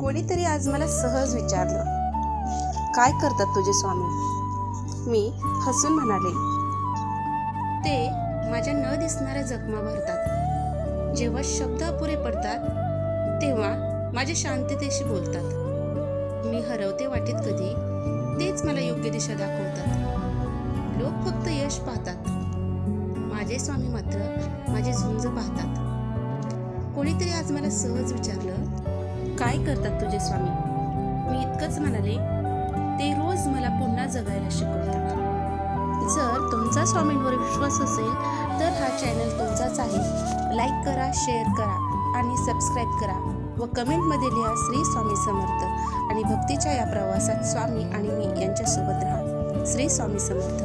कोणीतरी आज मला सहज विचारलं, काय करतात तुझे स्वामी? मी हसून म्हणाले, ते माझ्या न दिसणाऱ्या जखमा भरतात. जेव्हा शब्द अपुरे पडतात तेव्हा माझ्या शांततेशी बोलतात. मी हरवते वाटेत कधी, तेच मला योग्य दिशा दाखवतात. लोक फक्त यश पाहतात, माझे स्वामी मात्र माझे झुंज पाहतात. कोणीतरी आज मला सहज विचारलं, काय करतात तुझे स्वामी? मी इतकंच म्हणाले, ते रोज मला पुन्हा जगायला शिकवतात. जर तुमचा स्वामींवर विश्वास असेल तर हा चॅनल तुमचाच आहे. लाईक करा, शेअर करा आणि सबस्क्राईब करा व कमेंटमध्ये लिहा श्री स्वामी समर्थ. आणि भक्तीच्या या प्रवासात स्वामी आणि मी यांच्यासोबत राहा. श्री स्वामी समर्थ.